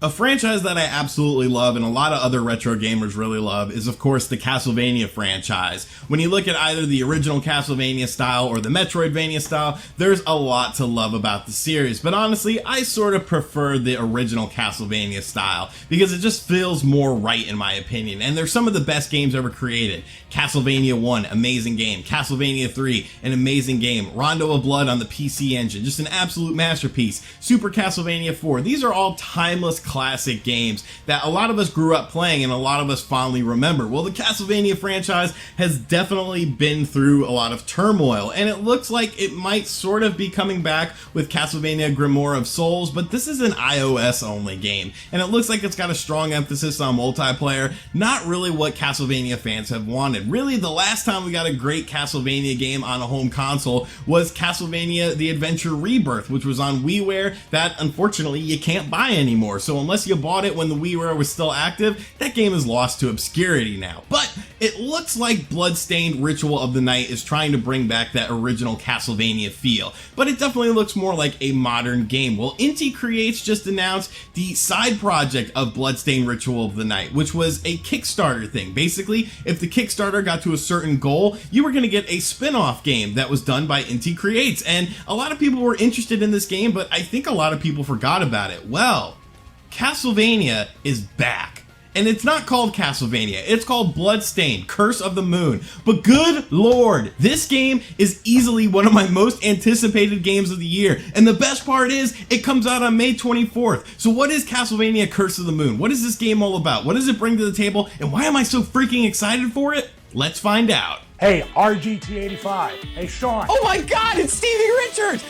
A franchise that I absolutely love and a lot of other retro gamers really love is of course the Castlevania franchise. When you look at either the original Castlevania style or the Metroidvania style, there's a lot to love about the series, but honestly I sort of prefer the original Castlevania style because it just feels more right in my opinion, and they're some of the best games ever created. Castlevania 1, amazing game. Castlevania 3, an amazing game. Rondo of Blood on the PC Engine, just an absolute masterpiece. Super Castlevania 4, these are all timeless classic games that a lot of us grew up playing and a lot of us fondly remember. Well, the Castlevania franchise has definitely been through a lot of turmoil, and it looks like it might sort of be coming back with Castlevania Grimoire of Souls, but this is an iOS only game, and it looks like it's got a strong emphasis on multiplayer, not really what Castlevania fans have wanted. Really, the last time we got a great Castlevania game on a home console was Castlevania The Adventure Rebirth, which was on WiiWare that unfortunately you can't buy anymore. So unless you bought it when the WiiWare was still active, that game is lost to obscurity now. But it looks like Bloodstained Ritual of the Night is trying to bring back that original Castlevania feel, but it definitely looks more like a modern game. Well, Inticreates just announced the side project of Bloodstained Ritual of the Night, which was a Kickstarter thing. Basically, if the Kickstarter got to a certain goal, you were going to get a spin-off game that was done by Inticreates, and a lot of people were interested in this game, but I think a lot of people forgot about it. Well, Castlevania is back. And it's not called Castlevania, it's called Bloodstained, Curse of the Moon. But good lord, this game is easily one of my most anticipated games of the year. And the best part is, it comes out on May 24th. So what is Castlevania Curse of the Moon? What is this game all about? What does it bring to the table? And why am I so freaking excited for it? Let's find out. Hey, RGT 85. Hey, Sean. Oh my god, it's Stevie Richards!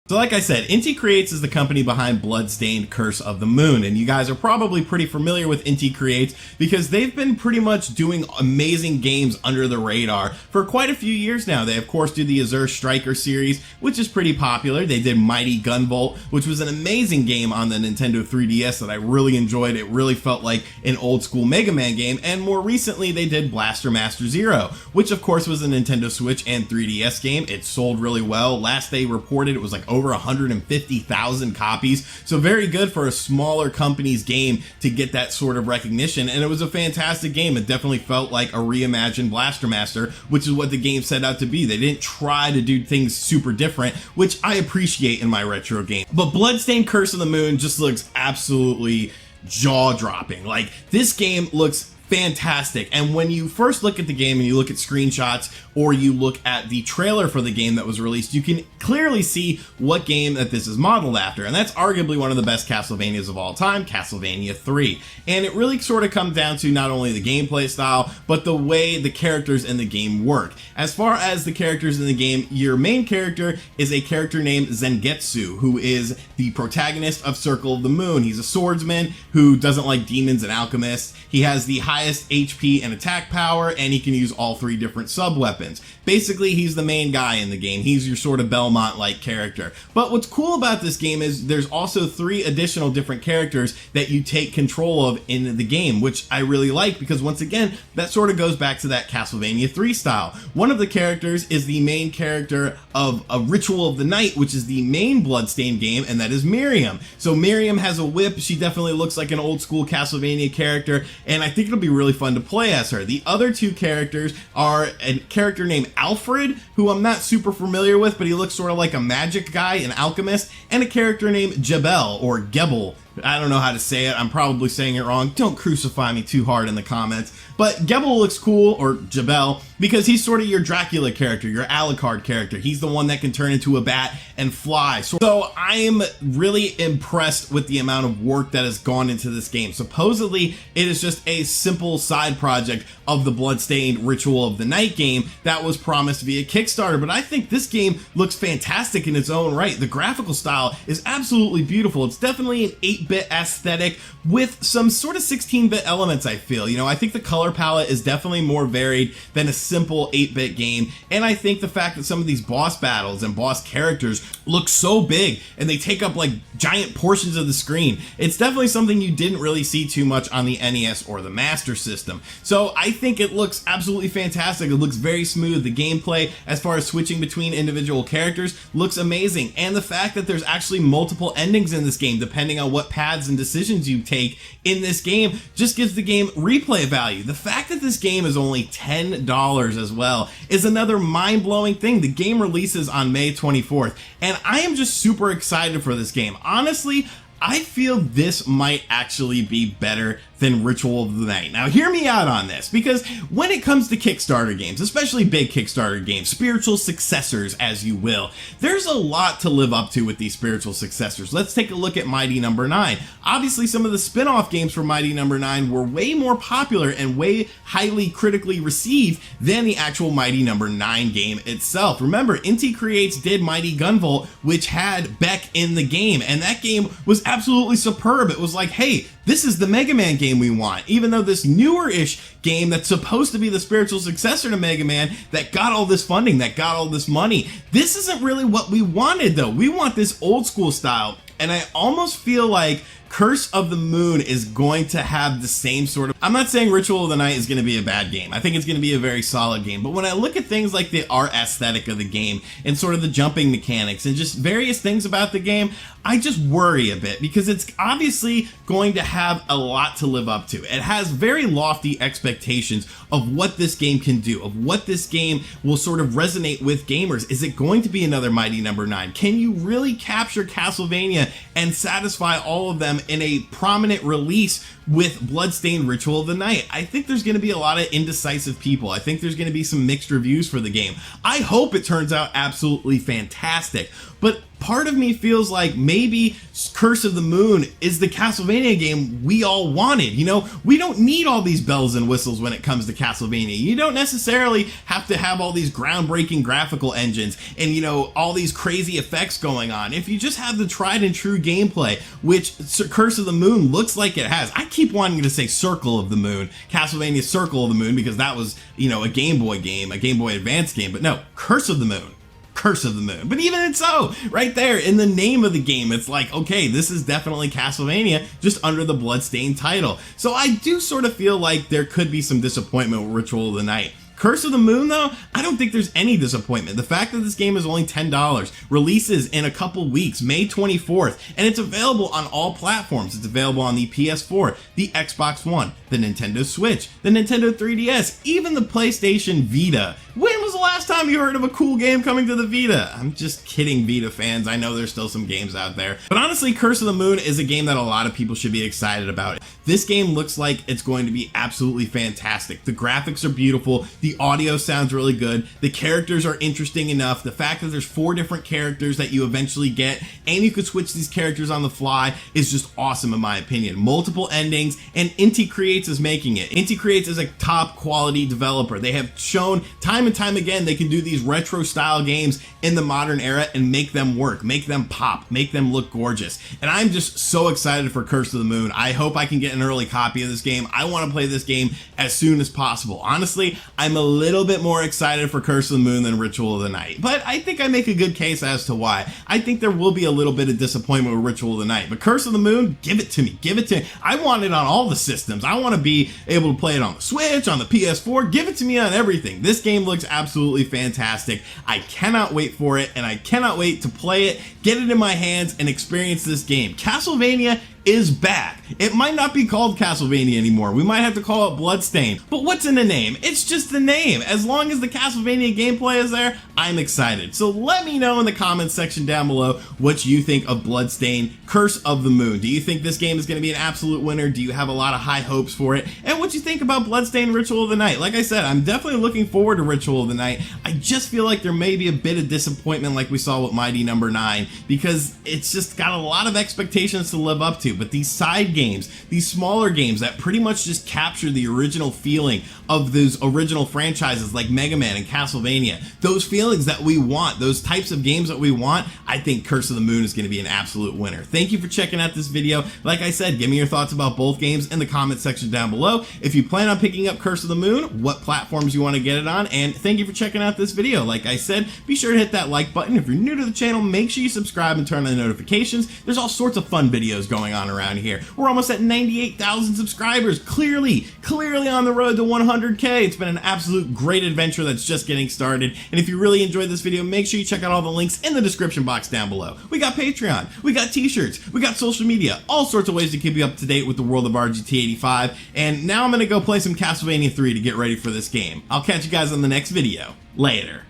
So like I said, Inticreates is the company behind Bloodstained Curse of the Moon, and you guys are probably pretty familiar with Inticreates because they've been pretty much doing amazing games under the radar for quite a few years now. They of course do the Azure Striker series, which is pretty popular. They did Mighty Gunvolt, which was an amazing game on the Nintendo 3DS that I really enjoyed. It really felt like an old school Mega Man game, and more recently they did Blaster Master Zero, which of course was a Nintendo Switch and 3DS game. It sold really well. Last they reported it was like over 150,000 copies, so very good for a smaller company's game to get that sort of recognition, and it was a fantastic game. It definitely felt like a reimagined Blaster Master, which is what the game set out to be. They didn't try to do things super different, which I appreciate in my retro game. But Bloodstained Curse of the Moon just looks absolutely jaw-dropping. Like, this game looks fantastic, and when you first look at the game and you look at screenshots or you look at the trailer for the game that was released, you can clearly see what game that this is modeled after, and that's arguably one of the best Castlevanias of all time, Castlevania 3. And it really sort of comes down to not only the gameplay style, but the way the characters in the game work. As far as the characters in the game, your main character is a character named Zangetsu, who is the protagonist of Circle of the Moon. He's a swordsman who doesn't like demons and alchemists. He has the highest HP and attack power, and he can use all 3 different sub-weapons. Basically, he's the main guy in the game. He's your sort of Belmont-like character. But what's cool about this game is there's also 3 additional different characters that you take control of in the game, which I really like because once again, that sort of goes back to that Castlevania 3 style. One of the characters is the main character of A Ritual of the Night, which is the main Bloodstained game, and that is Miriam. So Miriam has a whip. She definitely looks like an old school Castlevania character, and I think it'll be really fun to play as her. The other 2 characters are a character named Alfred, who I'm not super familiar with, but he looks sort of like a magic guy, an alchemist, and a character named Jebel, or Gebel. I don't know how to say it. I'm probably saying it wrong. Don't crucify me too hard in the comments. But Gebel looks cool, or Jebel, because he's sort of your Dracula character, your Alucard character. He's the one that can turn into a bat and fly. So I'm really impressed with the amount of work that has gone into this game. Supposedly, it is just a simple side project of the Bloodstained Ritual of the Night game that was promised via Kickstarter, but I think this game looks fantastic in its own right. The graphical style is absolutely beautiful. It's definitely an 8 8-bit aesthetic with some sort of 16-bit elements, I feel. You know, I think the color palette is definitely more varied than a simple 8-bit game, and I think the fact that some of these boss battles and boss characters look so big and they take up like giant portions of the screen, it's definitely something you didn't really see too much on the NES or the Master System. So I think it looks absolutely fantastic. It looks very smooth. The gameplay, as far as switching between individual characters, looks amazing, and the fact that there's actually multiple endings in this game depending on what paths and decisions you take in this game just gives the game replay value. The fact that this game is only $10 as well is another mind-blowing thing. The game releases on May 24th, and I am just super excited for this game. Honestly, I feel this might actually be better than Ritual of the Night. Now hear me out on this, because when it comes to Kickstarter games, especially big Kickstarter games, spiritual successors as you will, there's a lot to live up to with these spiritual successors. Let's take a look at Mighty No. 9. Obviously some of the spin-off games for Mighty No. 9 were way more popular and way highly critically received than the actual Mighty No. 9 game itself. Remember, Inticreates did Mighty Gunvolt, which had Beck in the game, and that game was absolutely superb. It was like, hey, this is the Mega Man game we want, even though this newer-ish game that's supposed to be the spiritual successor to Mega Man that got all this funding, that got all this money, this isn't really what we wanted though. We want this old school style, and I almost feel like Curse of the Moon is going to have the same sort of... I'm not saying Ritual of the Night is going to be a bad game. I think it's going to be a very solid game. But when I look at things like the art aesthetic of the game and sort of the jumping mechanics and just various things about the game, I just worry a bit, because it's obviously going to have a lot to live up to. It has very lofty expectations of what this game can do, of what this game will sort of resonate with gamers. Is it going to be another Mighty No. 9? Can you really capture Castlevania and satisfy all of them in a prominent release with Bloodstained Ritual of the Night? I think there's going to be a lot of indecisive people. I think there's going to be some mixed reviews for the game. I hope it turns out absolutely fantastic, but part of me feels like maybe Curse of the Moon is the Castlevania game we all wanted. You know, we don't need all these bells and whistles when it comes to Castlevania. You don't necessarily have to have all these groundbreaking graphical engines and, you know, all these crazy effects going on. If you just have the tried and true gameplay, which Curse of the Moon looks like it has. I keep wanting to say Circle of the Moon, Castlevania Circle of the Moon, because that was, you know, a Game Boy game, a Game Boy Advance game, but no, Curse of the Moon. Curse of the Moon. But even so, right there in the name of the game, it's like, okay, this is definitely Castlevania, just under the Bloodstained title. So I do sort of feel like there could be some disappointment with Ritual of the Night. Curse of the Moon, though, I don't think there's any disappointment. The fact that this game is only $10, releases in a couple weeks, May 24th, and it's available on all platforms. It's available on the PS4, the Xbox One, the Nintendo Switch, the Nintendo 3DS, even the PlayStation Vita. When was the last time you heard of a cool game coming to the Vita? I'm just kidding, Vita fans. I know there's still some games out there. But honestly, Curse of the Moon is a game that a lot of people should be excited about. This game looks like it's going to be absolutely fantastic. The graphics are beautiful. The audio sounds really good. The characters are interesting enough. The fact that there's 4 different characters that you eventually get, and you could switch these characters on the fly, is just awesome in my opinion. Multiple endings, and Inticreates is making it. Inticreates is a top quality developer. They have shown time and time again they can do these retro style games in the modern era and make them work, make them pop, make them look gorgeous. And I'm just so excited for Curse of the Moon. I hope I can get an early copy of this game. I want to play this game as soon as possible. Honestly, I'm a little bit more excited for Curse of the Moon than Ritual of the Night, but I think I make a good case as to why. I think there will be a little bit of disappointment with Ritual of the Night, but Curse of the Moon, give it to me. Give it to me. I want it on all the systems. I want to be able to play it on the Switch, on the PS4. Give it to me on everything. This game looks absolutely fantastic. I cannot wait for it, and I cannot wait to play it, get it in my hands, and experience this game. Castlevania is back. It might not be called Castlevania anymore. We might have to call it Bloodstained. But what's in the name? It's just the name. As long as the Castlevania gameplay is there, I'm excited. So let me know in the comments section down below what you think of Bloodstained Curse of the Moon. Do you think this game is going to be an absolute winner? Do you have a lot of high hopes for it? And what what you think about Bloodstained Ritual of the Night. Like I said, I'm definitely looking forward to Ritual of the Night. I just feel like there may be a bit of disappointment like we saw with Mighty Number 9, because it's just got a lot of expectations to live up to. But these side games, these smaller games that pretty much just capture the original feeling of those original franchises like Mega Man and Castlevania, those feelings that we want, those types of games that we want, I think Curse of the Moon is going to be an absolute winner. Thank you for checking out this video. Like I said, give me your thoughts about both games in the comment section down below. If you plan on picking up Curse of the Moon, what platforms you want to get it on, and thank you for checking out this video. Like I said, be sure to hit that like button. If you're new to the channel, make sure you subscribe and turn on the notifications. There's all sorts of fun videos going on around here. We're almost at 98,000 subscribers, clearly on the road to 100K. It's been an absolute great adventure that's just getting started. And if you really enjoyed this video, make sure you check out all the links in the description box down below. We got Patreon, we got t-shirts, we got social media, all sorts of ways to keep you up to date with the world of RGT 85. And now I'm gonna go play some Castlevania 3 to get ready for this game. I'll catch you guys on the next video. Later.